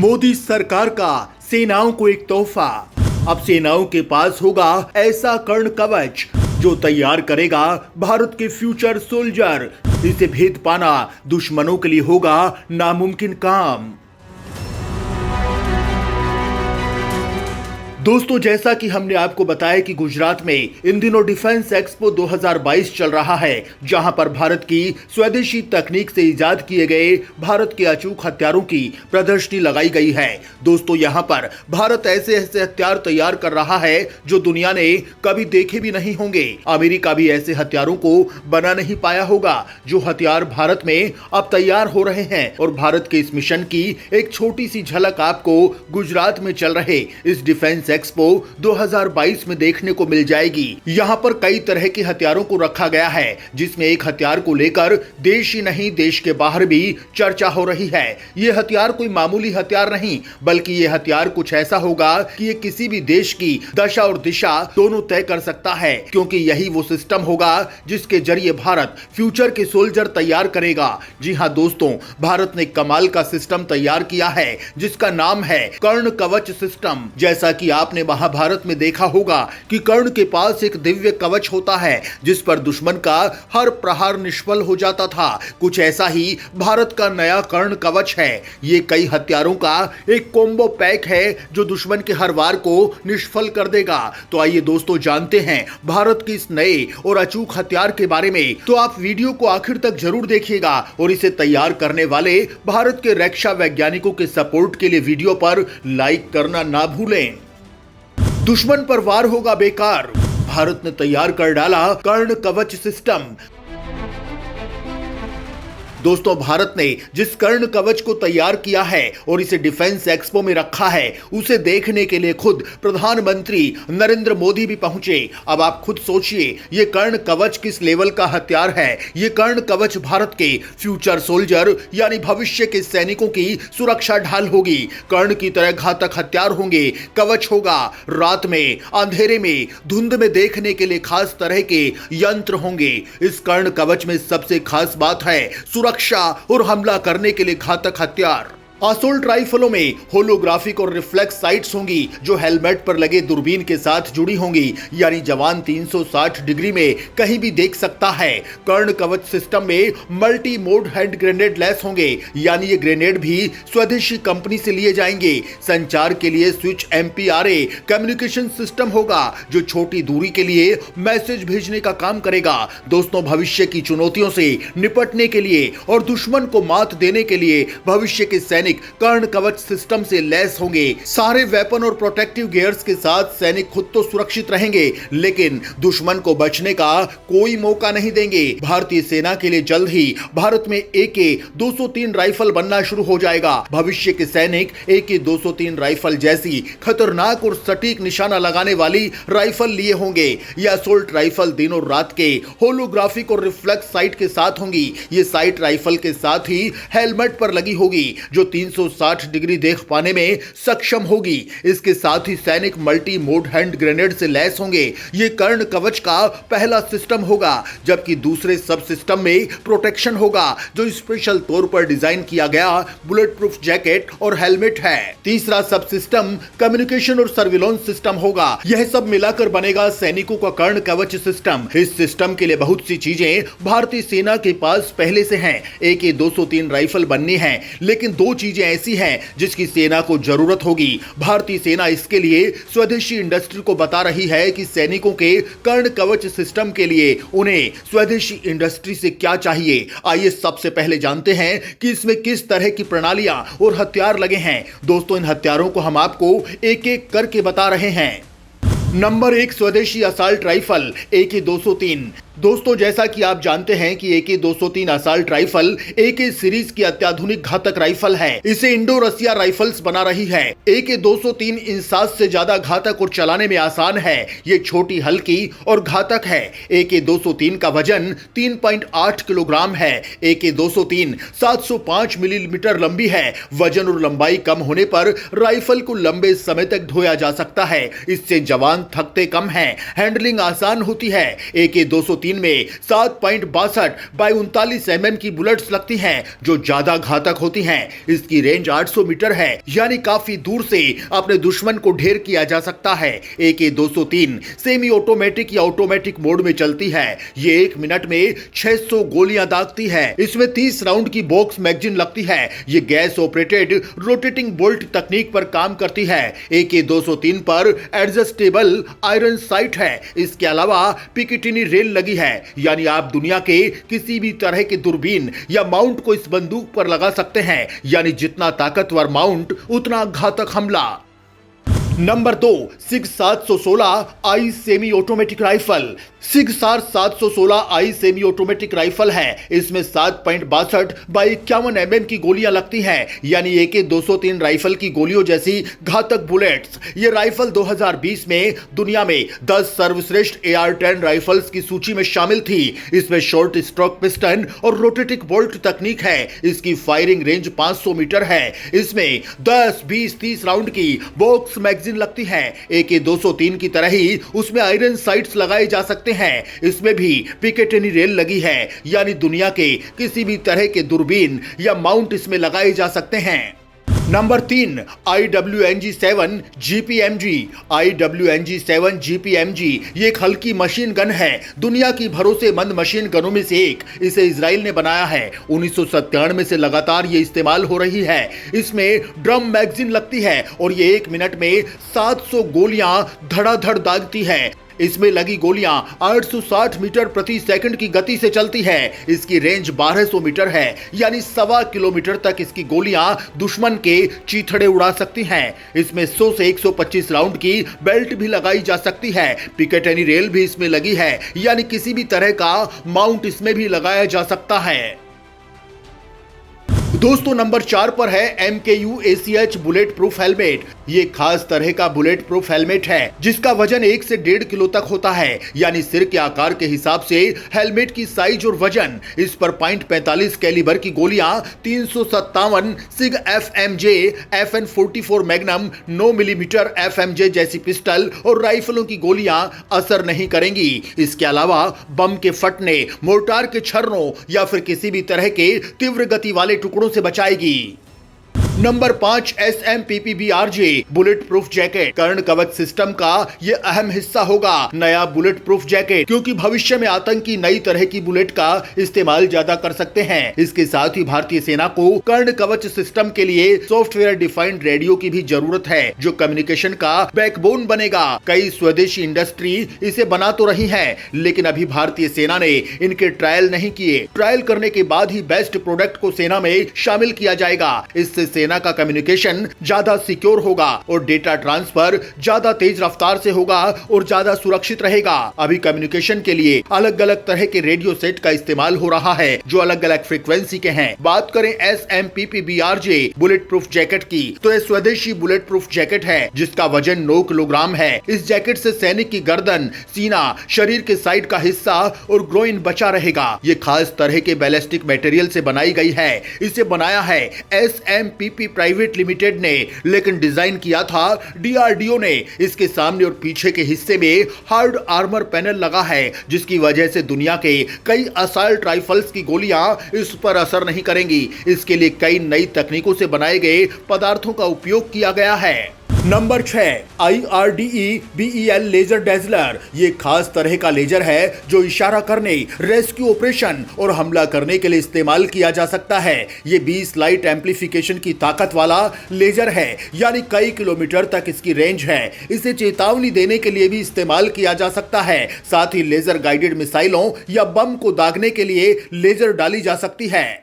मोदी सरकार का सेनाओं को एक तोहफा। अब सेनाओं के पास होगा ऐसा कर्ण कवच जो तैयार करेगा भारत के फ्यूचर सोल्जर। इसे भेद पाना दुश्मनों के लिए होगा नामुमकिन काम। दोस्तों, जैसा कि हमने आपको बताया कि गुजरात में इन दिनों डिफेंस एक्सपो 2022 चल रहा है, जहां पर भारत की स्वदेशी तकनीक से इजाद किए गए भारत के अचूक हथियारों की प्रदर्शनी लगाई गई है। दोस्तों, यहां पर भारत ऐसे ऐसे हथियार तैयार कर रहा है जो दुनिया ने कभी देखे भी नहीं होंगे। अमेरिका भी ऐसे हथियारों को बना नहीं पाया होगा जो हथियार भारत में अब तैयार हो रहे हैं। और भारत के इस मिशन की एक छोटी सी झलक आपको गुजरात में चल रहे इस डिफेंस एक्सपो 2022 में देखने को मिल जाएगी। यहाँ पर कई तरह के हथियारों को रखा गया है, जिसमें एक हथियार को लेकर देश ही नहीं देश के बाहर भी चर्चा हो रही है। ये हथियार कोई मामूली हथियार नहीं, बल्कि ये हथियार कुछ ऐसा होगा कि ये किसी भी देश की दशा और दिशा दोनों तय कर सकता है, क्योंकि यही वो सिस्टम होगा जिसके जरिए भारत फ्यूचर के सोल्जर तैयार करेगा। जी हाँ दोस्तों, भारत ने कमाल का सिस्टम तैयार किया है जिसका नाम है कर्ण कवच सिस्टम। जैसा कि आपने महाभारत में देखा होगा कि कर्ण के पास एक दिव्य कवच होता है जिस पर दुश्मन का हर प्रहार निष्फल हो जाता था। कुछ ऐसा ही भारत का नया कर्ण कवच है। ये कई हथियारों का एक कॉम्बो पैक है जो दुश्मन के हर वार को निष्फल कर देगा। तो आइए दोस्तों जानते हैं भारत के इस नए और अचूक हथियार के बारे में। तो आप वीडियो को आखिर तक जरूर देखिएगा और इसे तैयार करने वाले भारत के रक्षा वैज्ञानिकों के सपोर्ट के लिए वीडियो पर लाइक करना ना भूलें। दुश्मन पर वार होगा बेकार, भारत ने तैयार कर डाला कर्ण कवच सिस्टम। दोस्तों, भारत ने जिस कर्ण कवच को तैयार किया है और इसे डिफेंस एक्सपो में रखा है, उसे देखने के लिए खुद प्रधानमंत्री नरेंद्र मोदी भी पहुंचे। अब आप खुद सोचिए, ये कर्ण कवच किस लेवल का हथियार है। ये कर्ण कवच भारत के फ्यूचर सोल्जर यानी भविष्य के सैनिकों की सुरक्षा ढाल होगी। कर्ण की तरह घातक हथियार होंगे। कवच होगा रात में, अंधेरे में, धुंध में देखने के लिए खास तरह के यंत्र होंगे। इस कर्ण कवच में सबसे खास बात है सुरक्षा और हमला करने के लिए घातक हथियार। असोल्ट राइफलों में होलोग्राफिक और रिफ्लेक्स साइट्स होंगी जो हेलमेट पर लगे दूरबीन के साथ जुड़ी होंगी, यानी जवान 360 डिग्री में कहीं भी देख सकता है। कर्ण कवच सिस्टम में multi mode hand grenade lace होंगे, यानी ये ग्रेनेड भी स्वदेशी कंपनी से लिए जाएंगे। संचार के लिए स्विच MPRA कम्युनिकेशन सिस्टम होगा जो छोटी दूरी के लिए मैसेज भेजने का काम करेगा। दोस्तों, भविष्य की चुनौतियों से निपटने के लिए और दुश्मन को मात देने के लिए भविष्य के सैनिक कर्ण कवच सिस्टम से लैस होंगे। सारे वेपन और प्रोटेक्टिव गियर्स के साथ सैनिक खुद तो सुरक्षित रहेंगे, लेकिन दुश्मन को बचने का कोई मौका नहीं देंगे। भारतीय सेना के लिए जल्द ही भारत में AK-203 राइफल बनना शुरू हो जाएगा। भविष्य के सैनिक AK-203 राइफल जैसी खतरनाक और सटीक निशाना लगाने वाली राइफल लिए होंगे। यह असोल्ट राइफल दिनों रात के होलोग्राफिक और रिफ्लेक्स साइट के साथ होंगी। ये साइट राइफल के साथ ही हेलमेट पर लगी होगी जो 360 डिग्री देख पाने में सक्षम होगी। इसके साथ ही सैनिक मल्टी मोड हैंड ग्रेनेड से लैस होंगे। ये कर्ण कवच का पहला सिस्टम होगा, जबकि दूसरे सब सिस्टम में प्रोटेक्शन होगा जो स्पेशल तौर पर डिजाइन किया गया बुलेट प्रूफ जैकेट और हेलमेट है। तीसरा सब सिस्टम कम्युनिकेशन और सर्विलांस सिस्टम होगा। यह सब मिलाकर बनेगा सैनिकों का कर्ण कवच सिस्टम। इस सिस्टम के लिए बहुत सी चीजें भारतीय सेना के पास पहले से हैं। AK-203 राइफल बननी है, लेकिन दो चीजें ऐसी हैं जिसकी सेना को जरूरत होगी। भारतीय सेना इसके लिए स्वदेशी इंडस्ट्री को बता रही है कि सैनिकों के कर्ण कवच सिस्टम के लिए उन्हें स्वदेशी इंडस्ट्री से क्या चाहिए। आइए सबसे पहले जानते हैं कि इसमें किस तरह की प्रणालियां और हथियार लगे हैं। दोस्तों, इन हथियारों को हम आपको एक एक करके बता रहे हैं। नंबर 1, स्वदेशी असॉल्ट राइफल AK-203। दोस्तों, जैसा कि आप जानते हैं कि AK-203 assault rifle AK series की अत्याधुनिक घातक राइफल है। इसे इंडो रसिया राइफल्स बना रही है। AK-203 इंसास से ज्यादा घातक और चलाने में आसान है। ये छोटी, हल्की और घातक है। AK-203 का वजन 3.8 किलोग्राम है। AK-203 705 मिलीमीटर लंबी है। वजन और लंबाई कम होने पर राइफल को लंबे समय तक ढोया जा सकता है। इससे जवान थकते कम हैं। हैंडलिंग आसान होती है। AK-203 203 में 7.62 बाई 39 mm की बुलेट्स लगती हैं जो ज्यादा घातक होती हैं। इसकी रेंज 800 मीटर है, यानी काफी दूर से अपने दुश्मन को ढेर किया जा सकता है। AK-203 सेमी ऑटोमेटिक या ऑटोमेटिक मोड में चलती है। ये 1 मिनट में 600 गोलियां दागती है। इसमें 30 राउंड की बॉक्स मैगजीन लगती है। ये गैस ऑपरेटेड रोटेटिंग बोल्ट तकनीक पर काम करती है। AK-203 पर एडजस्टेबल आयरन साइट है। इसके अलावा पिकेटिनी रेल लगी है, यानी आप दुनिया के किसी भी तरह के दूरबीन या माउंट को इस बंदूक पर लगा सकते हैं, यानी जितना ताकतवर माउंट उतना घातक हमला। Number 2, SIG 716I semi automatic rifle. SIG 716I semi automatic rifle है। इसमें 7.62 बाई 51 mm की गोलियां लगती हैं, यानी AK-203 राइफल की गोलियों जैसी घातक बुलेट्स। ये राइफल 2020 में दुनिया में 10 सर्वश्रेष्ठ AR-10 राइफल्स की सूची में शामिल थी। इसमें शॉर्ट स्ट्रोक पिस्टन और रोटेटिक बोल्ट तकनीक है। इसकी फायरिंग रेंज 500 मीटर है। इसमें 10, 20, 30 राउंड की बॉक्स मैगजीन लगती है। AK-203 की तरह ही उसमें आयरन साइट्स लगाए जा सकते हैं। इसमें भी पिकेटिनी रेल लगी है, यानी दुनिया के किसी भी तरह के दूरबीन या माउंट इसमें लगाए जा सकते हैं। Number 3, IWNG-7 GPMG। IWNG-7 GPMG ये एक हल्की मशीन गन है, दुनिया की भरोसेमंद मशीन गनों में से एक। इसे इजराइल ने बनाया है। 1997 से लगातार ये इस्तेमाल हो रही है। इसमें ड्रम मैगजीन लगती है और ये 1 मिनट में 700 गोलियां धड़ाधड़ दागती है। इसमें लगी गोलियां 860 मीटर प्रति सेकंड की गति से चलती है। इसकी रेंज 1200 मीटर है, यानी 1.25 किलोमीटर तक इसकी गोलियां दुश्मन के चीथड़े उड़ा सकती हैं। इसमें 100 से 125 राउंड की बेल्ट भी लगाई जा सकती है। पिकेटिनी रेल भी इसमें लगी है, यानी किसी भी तरह का माउंट इसमें भी लगाया जा सकता है। दोस्तों, नंबर 4 पर है MKU ACH bullet proof helmet. ये खास तरह का बुलेट प्रूफ हेलमेट है जिसका वजन 1 से 1.5 किलो तक होता है, यानी सिर के आकार के हिसाब से हेलमेट की साइज और वजन। इस पर .45 कैलिबर की गोलियां, 357 SIG FMJ FN44 magnum 9 millimetre FMJ जैसी पिस्टल और राइफलों की गोलियां असर नहीं करेंगी। इसके अलावा बम के फटने, मोर्टार के छर्रों या फिर किसी भी तरह के तीव्र गति वाले टुकड़ों से बचाएगी। Number 5, SMPPBRJ bullet proof jacket. Karna Kavach system का ये अहम हिस्सा होगा, नया बुलेट प्रूफ जैकेट, क्योंकि भविष्य में आतंकी नई तरह की बुलेट का इस्तेमाल ज्यादा कर सकते हैं। इसके साथ ही भारतीय सेना को कर्ण कवच सिस्टम के लिए सॉफ्टवेयर डिफाइंड रेडियो की भी जरूरत है, जो कम्युनिकेशन का बैकबोन बनेगा। कई स्वदेशी इंडस्ट्री इसे बना तो रही है, लेकिन अभी भारतीय सेना ने इनके ट्रायल नहीं किए। ट्रायल करने के बाद ही बेस्ट प्रोडक्ट को सेना में शामिल किया जाएगा। इससे सेना का कम्युनिकेशन ज्यादा सिक्योर होगा और डेटा ट्रांसफर ज्यादा तेज रफ्तार से होगा और ज्यादा सुरक्षित रहेगा। अभी कम्युनिकेशन के लिए अलग अलग तरह के रेडियो सेट का इस्तेमाल हो रहा है जो अलग अलग फ्रीक्वेंसी के हैं। बात करें SMPPBRJ बुलेट प्रूफ जैकेट की, तो यह स्वदेशी बुलेट प्रूफ जैकेट है जिसका वजन 9 किलोग्राम है। इस जैकेट से सैनिक की गर्दन, सीना, शरीर के साइड का हिस्सा और ग्रोइन बचा रहेगा। ये खास तरह के बैलिस्टिक मटेरियल से बनाई गई है। इसे बनाया है SMPP प्राइवेट लिमिटेड ने, लेकिन डिजाइन किया था DRDO ने। इसके सामने और पीछे के हिस्से में हार्ड आर्मर पैनल लगा है, जिसकी वजह से दुनिया के कई असॉल्ट राइफल्स की गोलियां इस पर असर नहीं करेंगी। इसके लिए कई नई तकनीकों से बनाए गए पदार्थों का उपयोग किया गया है। Number 6, IRDE BEL laser dazzler. ये खास तरह का लेजर है जो इशारा करने, रेस्क्यू ऑपरेशन और हमला करने के लिए इस्तेमाल किया जा सकता है। ये 20 लाइट एम्पलीफिकेशन की ताकत वाला लेजर है, यानी कई किलोमीटर तक इसकी रेंज है। इसे चेतावनी देने के लिए भी इस्तेमाल किया जा सकता है। साथ ही लेजर गाइडेड मिसाइलों या बम को दागने के लिए लेजर डाली जा सकती है।